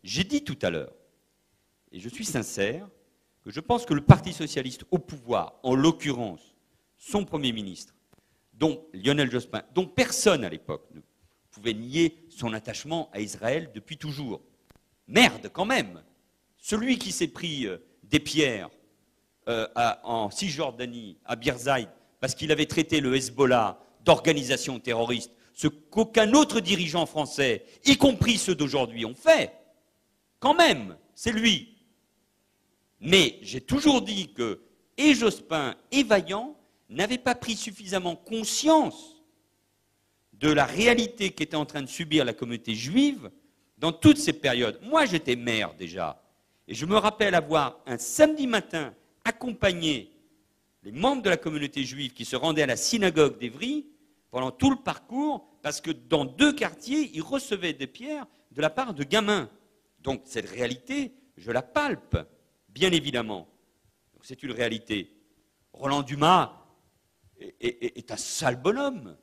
J'ai dit tout à l'heure, et je suis sincère, que je pense que le Parti socialiste au pouvoir, en l'occurrence son Premier ministre, dont Lionel Jospin, dont personne à l'époque ne pouvait nier son attachement à Israël depuis toujours. Merde, quand même! Celui qui s'est pris des pierres en Cisjordanie, à Birzeit, parce qu'il avait traité le Hezbollah d'organisation terroriste, ce qu'aucun autre dirigeant français, y compris ceux d'aujourd'hui, ont fait, quand même, c'est lui. Mais j'ai toujours dit que et Jospin et Vaillant n'avaient pas pris suffisamment conscience de la réalité qu'était en train de subir la communauté juive dans toutes ces périodes. Moi, j'étais maire déjà, et je me rappelle avoir, un samedi matin, accompagné les membres de la communauté juive qui se rendaient à la synagogue d'Évry pendant tout le parcours, parce que dans 2 quartiers, ils recevaient des pierres de la part de gamins. Donc cette réalité, je la palpe, bien évidemment. C'est une réalité. Roland Dumas est un sale bonhomme.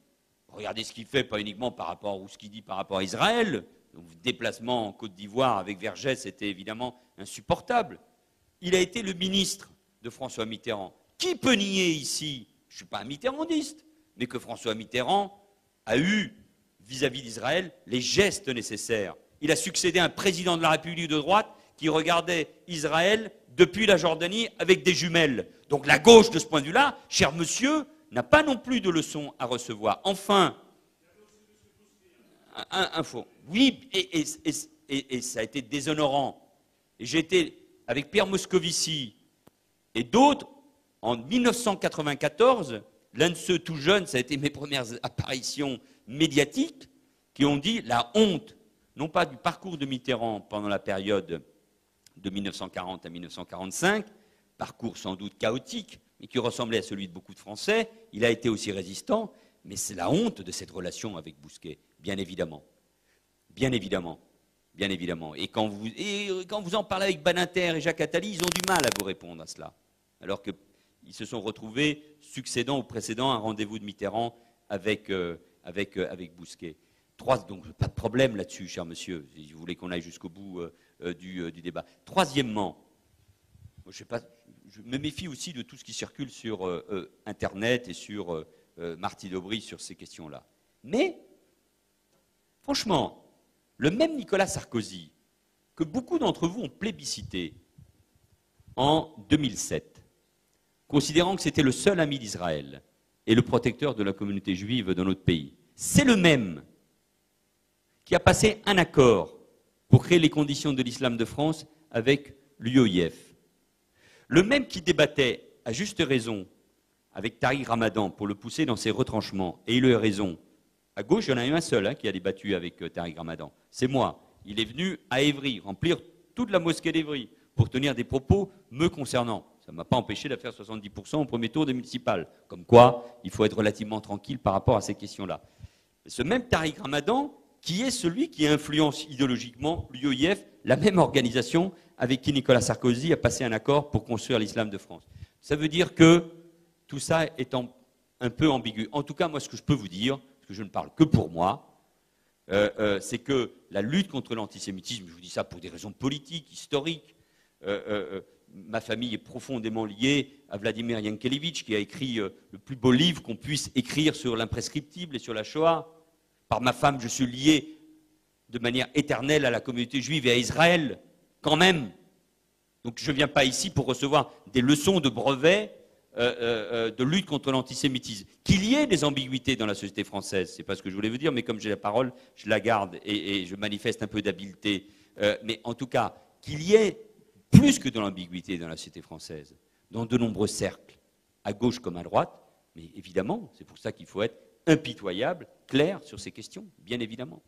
Regardez ce qu'il fait, pas uniquement par rapport ou ce qu'il dit par rapport à Israël. Le déplacement en Côte d'Ivoire avec Vergès, c'était évidemment insupportable. Il a été le ministre de François Mitterrand. Qui peut nier ici, je ne suis pas un mitterrandiste, mais que François Mitterrand a eu, vis-à-vis d'Israël, les gestes nécessaires. Il a succédé à un président de la République de droite qui regardait Israël depuis la Jordanie avec des jumelles. Donc la gauche, de ce point de vue-là, cher monsieur, n'a pas non plus de leçons à recevoir. Enfin, info. Oui, et ça a été déshonorant. Et j'ai été avec Pierre Moscovici et d'autres, en 1994, l'un de ceux tout jeunes, ça a été mes premières apparitions médiatiques, qui ont dit la honte, non pas du parcours de Mitterrand pendant la période de 1940 à 1945, parcours sans doute chaotique, mais qui ressemblait à celui de beaucoup de Français. Il a été aussi résistant, mais c'est la honte de cette relation avec Bousquet, bien évidemment. Bien évidemment. Bien évidemment. Et quand vous en parlez avec Badinter et Jacques Attali, ils ont du mal à vous répondre à cela. Alors qu'ils se sont retrouvés, succédant ou précédant un rendez-vous de Mitterrand avec Bousquet. Donc pas de problème là-dessus, cher monsieur, si vous voulez qu'on aille jusqu'au bout du débat. Troisièmement, je me méfie aussi de tout ce qui circule sur Internet et sur Martine Aubry sur ces questions-là. Mais, franchement, le même Nicolas Sarkozy, que beaucoup d'entre vous ont plébiscité en 2007, considérant que c'était le seul ami d'Israël et le protecteur de la communauté juive dans notre pays, c'est le même qui a passé un accord pour créer les conditions de l'islam de France avec l'UOIF. Le même qui débattait, à juste raison, avec Tariq Ramadan pour le pousser dans ses retranchements, et il a eu raison. À gauche, il y en a eu un seul qui a débattu avec Tariq Ramadan. C'est moi. Il est venu à Évry, remplir toute la mosquée d'Évry, pour tenir des propos me concernant. Ça ne m'a pas empêché de faire 70% au premier tour des municipales. Comme quoi, il faut être relativement tranquille par rapport à ces questions-là. Ce même Tariq Ramadan, qui est celui qui influence idéologiquement l'UOIF, la même organisation avec qui Nicolas Sarkozy a passé un accord pour construire l'islam de France. Ça veut dire que tout ça est un peu ambigu. En tout cas, moi, ce que je peux vous dire, parce que je ne parle que pour moi, c'est que la lutte contre l'antisémitisme, je vous dis ça pour des raisons politiques, historiques, ma famille est profondément liée à Vladimir Yankelevitch, qui a écrit le plus beau livre qu'on puisse écrire sur l'imprescriptible et sur la Shoah. Par ma femme, je suis lié de manière éternelle à la communauté juive et à Israël, quand même. Donc je ne viens pas ici pour recevoir des leçons de brevet de lutte contre l'antisémitisme. Qu'il y ait des ambiguïtés dans la société française, c'est pas ce que je voulais vous dire, mais comme j'ai la parole, je la garde et je manifeste un peu d'habileté. Mais en tout cas, qu'il y ait plus que de l'ambiguïté dans la société française, dans de nombreux cercles, à gauche comme à droite, mais évidemment, c'est pour ça qu'il faut être impitoyable, clair sur ces questions, bien évidemment.